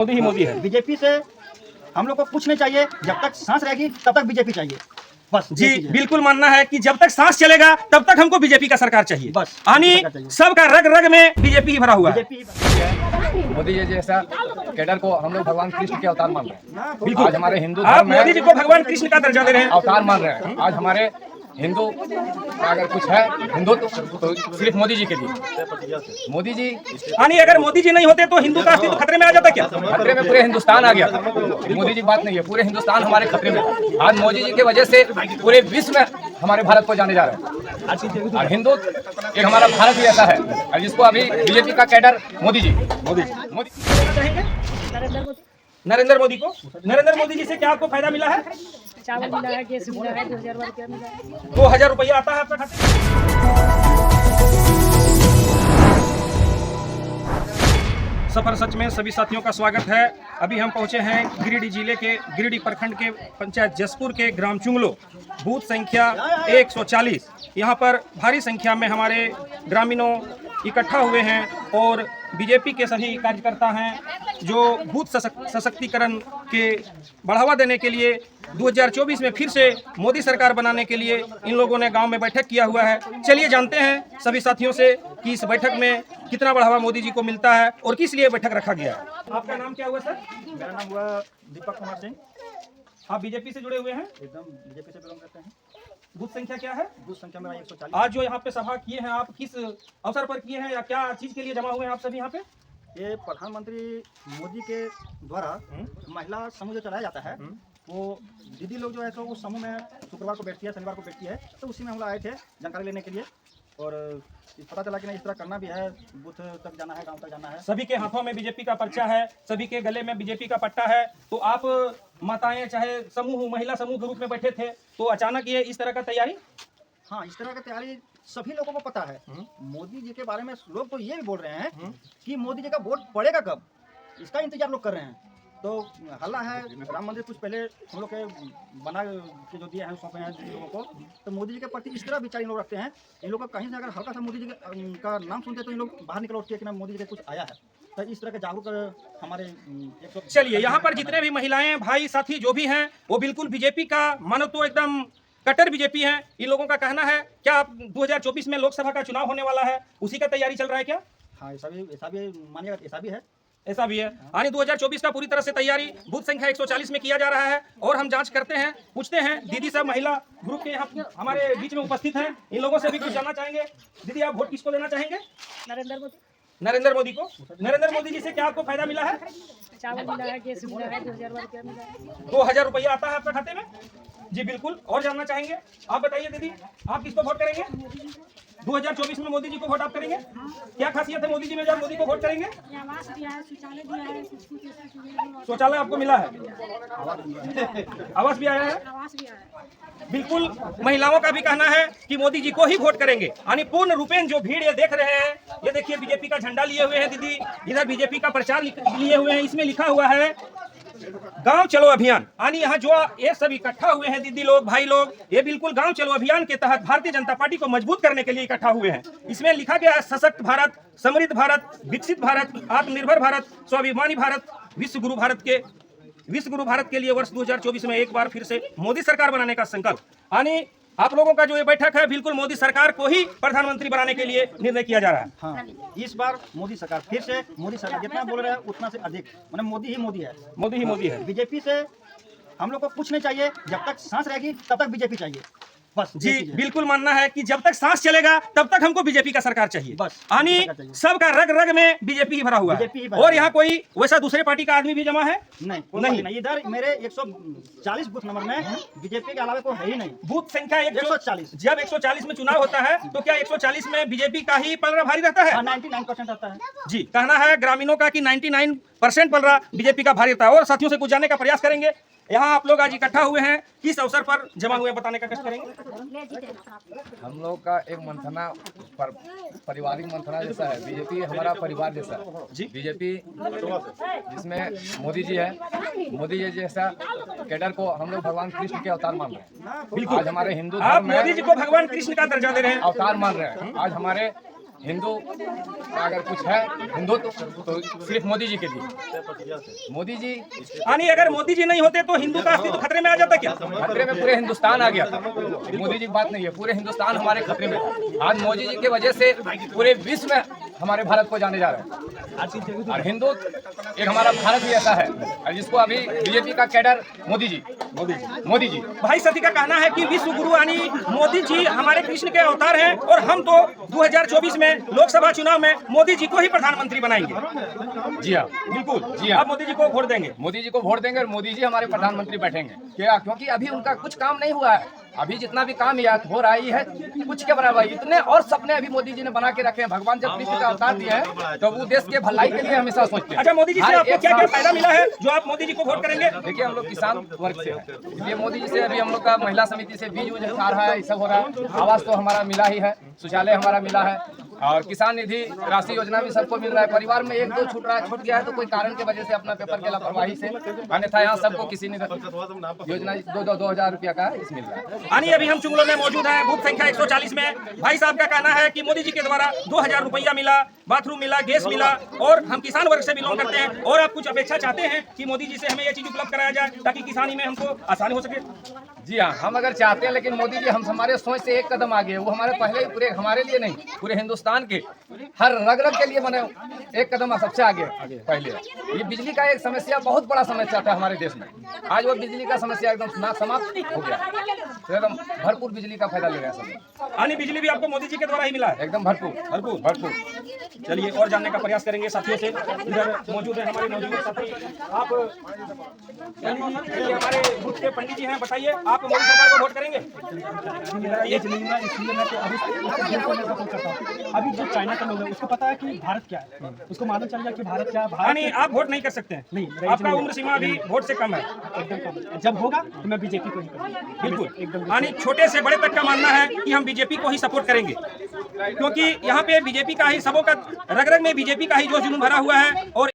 मोदी ही मोदी है। बीजेपी से हम लोग को कुछ नहीं चाहिए, जब तक सांस रहेगी तब तक बीजेपी चाहिए बस। जी बिल्कुल मानना है कि जब तक सांस चलेगा तब तक हमको बीजेपी का सरकार चाहिए बस। यानी सबका रग रग में बीजेपी ही भरा हुआ है। मोदी जी जैसा कैडर को हम लोग भगवान कृष्ण के अवतार मान रहे हैं। बिल्कुल आज हमारे हिंदू आप धर्म में मोदी जी को भगवान कृष्ण का दर्जा दे रहे हैं। अवतार मान रहे हैं। आज हमारे हिंदू का अगर कुछ है हिंदू तो सिर्फ मोदी जी के लिए। मोदी जी यानी अगर मोदी जी नहीं होते तो हिंदू का अस्तित्व खतरे में आ जाता क्या? खतरे में पूरे हिंदुस्तान आ गया। मोदी जी बात नहीं है, पूरे हिंदुस्तान हमारे खतरे में। आज मोदी जी की वजह से पूरे विश्व में हमारे भारत को जाने जा रहे हैं। और हिंदू एक हमारा भारत ही ऐसा है और जिसको अभी बीजेपी का कैडर मोदी जी नरेंद्र मोदी को। नरेंद्र मोदी जी से क्या आपको फायदा मिला है? चावल मिला है, गैस मिला है, 2000 रुपया मिला है। 2000 रुपया आता है आपका खाते में। सफर सच में सभी साथियों का स्वागत है। अभी हम पहुंचे हैं गिरिडीह जिले के गिरिडीह प्रखंड के पंचायत जसपुर के ग्राम चुंगलो, बूथ संख्या 140। यहाँ पर भारी संख्या में हमारे ग्रामीणों इकट्ठा हुए हैं और बीजेपी के सभी कार्यकर्ता हैं जो बूथ सशक्तिकरण के बढ़ावा देने के लिए 2024 में फिर से मोदी सरकार बनाने के लिए इन लोगों ने गांव में बैठक किया हुआ है। चलिए जानते हैं सभी साथियों से कि इस बैठक में कितना बढ़ावा मोदी जी को मिलता है और किस लिए बैठक रखा गया है। आपका नाम क्या हुआ सर? मेरा नाम हुआ दीपक कुमार सिंह। आप बीजेपी से जुड़े हुए हैं? एकदम बीजेपी से बिलोंग करते हैं। बूथ संख्या क्या है? बूथ संख्या मेरा 140। आज जो यहाँ पे सभा किए हैं आप किस अवसर पर किए हैं या क्या चीज के लिए जमा हुए हैं आप सभी यहाँ पे? ये प्रधानमंत्री मोदी के द्वारा महिला समूह जो चलाया जाता है वो दीदी लोग जो है तो उस समूह में शुक्रवार को बैठती है, शनिवार को बैठती है, तो उसी में हम लोग आए थे जानकारी लेने के लिए। और पता चला कि नहीं इस तरह करना भी है, बूथ तक जाना है, गांव तक जाना है। सभी के हाथों में बीजेपी का पर्चा है, सभी के गले में बीजेपी का पट्टा है। तो आप माताएं चाहे समूह महिला समूह के रूप में बैठे थे तो अचानक ये इस तरह का तैयारी? हाँ, इस तरह की तैयारी सभी लोगों को पता है। मोदी जी के बारे में लोग तो ये भी बोल रहे हैं कि मोदी जी का वोट पड़ेगा कब, इसका इंतजार लोग कर रहे हैं। तो हल्ला है, राम मंदिर कुछ पहले हम लोग के बना के जो दिए हैं सौंपे हैं जिन लोगों को, तो मोदी जी के प्रति इस तरह विचार इन लोग रखते हैं। इन लोग का कहीं से अगर हल्का सा मोदी जी का नाम सुनते तो इन लोग बाहर निकल उठते हैं कि ना मोदी जी का कुछ आया है। तो इस तरह के जागरूक हमारे चलिए यहाँ पर जितने भी महिलाएं भाई साथी जो भी हैं वो बिल्कुल बीजेपी का मानो तो एकदम कट्टर बीजेपी हैं। इन लोगों का कहना है क्या 2024 में लोकसभा का चुनाव होने वाला है, उसी का तैयारी चल रहा है क्या? हाँ, ऐसा भी मानिएगा, ऐसा भी है। ऐसा भी है यानी 2024 का पूरी तरह से तैयारी बूथ संख्या 140 में किया जा रहा है। और हम जांच करते हैं, पूछते हैं दीदी सब महिला ग्रुप के यहाँ हमारे बीच में उपस्थित हैं, इन लोगों से भी कुछ जानना चाहेंगे। दीदी आप वोट किसको देना चाहेंगे? नरेंद्र मोदी। नरेंद्र मोदी को। नरेंद्र मोदी जी से क्या आपको फायदा मिला है? चावल मिला है, गैस मिला है, 2000 रुपया मिला है। 2000 रुपया आता है आपके खाते में? जी बिल्कुल। और जानना चाहेंगे? आप बताइए दीदी आप किसको वोट करेंगे? 2024 में मोदी जी को वोट आप करेंगे? क्या खासियत है मोदी जी में जो आप मोदी को वोट करेंगे? आवास दिया है, शौचालय दिया है, कुछ ऐसा चीजें। शौचालय आपको मिला है, आवास भी आया है। आवास भी आया है। बिल्कुल महिलाओं का भी कहना है कि मोदी जी को ही वोट करेंगे। यानी पूर्ण रूपेण जो भीड़ ये देख रहे हैं, ये देखिए बीजेपी का झंडा लिए हुए हैं दीदी, इधर बीजेपी का प्रचार लिए हुए हैं। इसमें लिखा हुआ है गांव चलो अभियान। यानी यहाँ जो ये सब इकट्ठा हुए हैं दीदी लोग भाई लोग, ये बिल्कुल गांव चलो अभियान के तहत भारतीय जनता पार्टी को मजबूत करने के लिए इकट्ठा हुए हैं। इसमें लिखा गया है सशक्त भारत, समृद्ध भारत, विकसित भारत, आत्मनिर्भर भारत, स्वाभिमानी भारत, विश्व गुरु भारत के लिए वर्ष 2024 में एक बार फिर से मोदी सरकार बनाने का संकल्प। यानी आप लोगों का जो ये बैठक है बिल्कुल मोदी सरकार को ही प्रधानमंत्री बनाने के लिए निर्णय किया जा रहा है। हाँ, इस बार मोदी सरकार फिर से मोदी सरकार जितना बोल रहे हैं उतना से अधिक मतलब मोदी ही मोदी है। मोदी ही मोदी है। बीजेपी से हम लोग को कुछ नहीं चाहिए, जब तक सांस रहेगी तब तक बीजेपी चाहिए बस। जी बिल्कुल मानना है कि जब तक सांस चलेगा तब तक हमको बीजेपी का सरकार चाहिए बस। यानी सबका रग रग में बीजेपी ही भरा हुआ है। और यहाँ कोई वैसा दूसरे पार्टी का आदमी भी जमा है? नहीं। इधर मेरे 140 बूथ नंबर में बीजेपी के अलावा कोई है ही नहीं। बूथ संख्या 140। जब 140 में चुनाव होता है तो क्या 140 में बीजेपी का ही पलड़ा भारी रहता है? 99% रहता है। जी कहना है ग्रामीणों का कि 99% पलड़ा बीजेपी का भारी रहता है। और साथियों से कुछ जानने का प्रयास करेंगे। यहाँ आप लोग आज इकट्ठा हुए हैं, किस अवसर पर जमा हुए बताने का कष्ट करेंगे। हम लोग का एक मंथना पारिवारिक मंथना जैसा है। बीजेपी हमारा परिवार जैसा है। जी बीजेपी जिसमें मोदी जी है, मोदी जी जैसा कैडर को हम लोग भगवान कृष्ण के अवतार मान रहे हैं। बिल्कुल। आज हमारे हिंदू आप धर्म मोदी जी में को भगवान कृष्ण का दर्जा दे रहे हैं। अवतार मान रहे हैं। आज हमारे हिंदू का अगर कुछ है हिंदुत्व तो सिर्फ मोदी जी के लिए। मोदी जी यानी अगर मोदी जी नहीं होते तो हिंदू का अस्तित्व खतरे में आ जाता क्या? खतरे में पूरे हिंदुस्तान आ गया था। मोदी जी की बात नहीं है, पूरे हिंदुस्तान हमारे खतरे में। आज मोदी जी की वजह से पूरे विश्व में हमारे भारत को जाने जा रहे हैं। और हिंदू एक हमारा भारत ही ऐसा है और जिसको अभी बीजेपी का कैडर मोदी जी भाई सभी का कहना है कि विश्व गुरु यानी मोदी जी हमारे कृष्ण के अवतार हैं और हम तो 2024 में लोकसभा चुनाव में मोदी जी को ही प्रधानमंत्री बनाएंगे। जी हाँ, बिल्कुल जी हाँ। आप मोदी जी को वोट देंगे? मोदी जी को वोट देंगे और मोदी जी हमारे प्रधानमंत्री बैठेंगे। क्या? क्योंकि अभी उनका कुछ काम नहीं हुआ है। अभी जितना भी काम याद हो रहा है कुछ के बराबर। इतने और सपने अभी मोदी जी ने बना के रखे हैं। भगवान जब कृष्ण का अवतार दिया है तो वो देश के भलाई के लिए हमेशा सोचते हैं। अच्छा, मोदी जी से आपको क्या क्या फायदा मिला है जो आप मोदी जी को वोट करेंगे? देखिए, हम लोग किसान वर्ग से हैं, इसलिए मोदी जी से अभी हम लोग का महिला समिति से बीज उज आ रहा है, ये सब हो रहा है। आवास तो हमारा मिला ही है, शौचालय हमारा मिला है और किसान निधि राशि योजना भी सबको मिल रहा है। परिवार में एक दो छूट गया है तो कोई कारण की वजह से अपना पेपर के लापरवाही से, अन्यथा यहाँ सबको किसी ने योजना 2,000 रुपया का मिल रहा है। यानी अभी हम चुंगलों में मौजूद हैं, बूथ संख्या 140 में। भाई साहब का कहना है कि मोदी जी के द्वारा 2,000 रुपया मिला, बाथरूम मिला, गैस मिला और हम किसान वर्ग से बिलोंग करते हैं। और आप कुछ अपेक्षा चाहते हैं कि मोदी जी से हमें ये चीज उपलब्ध कराया जाए ताकि किसानी में हमको आसानी हो सके? जी हाँ, हम अगर चाहते हैं, लेकिन मोदी जी हम हमारे सोच से एक कदम आगे। वो हमारे पहले पूरे हमारे लिए नहीं, पूरे हिंदुस्तान के हर रग रग के लिए बने एक कदम सबसे आगे पहले। ये बिजली का एक समस्या बहुत बड़ा समस्या था हमारे देश में। आज वो बिजली का समस्या एकदम समाप्त हो गया, एकदम भरपूर बिजली का फायदा ले रहे हैं सब। यानी बिजली भी आपको मोदी जी के द्वारा ही मिला है? एकदम भरपूर। चलिए और जानने का प्रयास करेंगे साथियों से। इधर मौजूद है हमारे मौजूद साथी। आप ये हमारे बूथ के पंडित जी हैं, बताइए आप मोदी सरकार को वोट करेंगे? ये जमीन इसलिए मैं अभी जो चाइना का लोग है उसको पता है कि भारत क्या है, उसको मालूम चल जाए कि भारत क्या है। यानी आप वोट नहीं कर सकते हैं? नहीं, आपका उम्र सीमा अभी वोट से कम है। एकदम कम। जब होगा तो मैं बीजेपी को ही करूंगा। बिल्कुल एकदम। यानी छोटे से बड़े तक का मानना है कि हम बीजेपी को ही सपोर्ट करेंगे, क्योंकि यहाँ पे बीजेपी का ही सबों का रग रग में बीजेपी का ही जो जुनून भरा हुआ है। और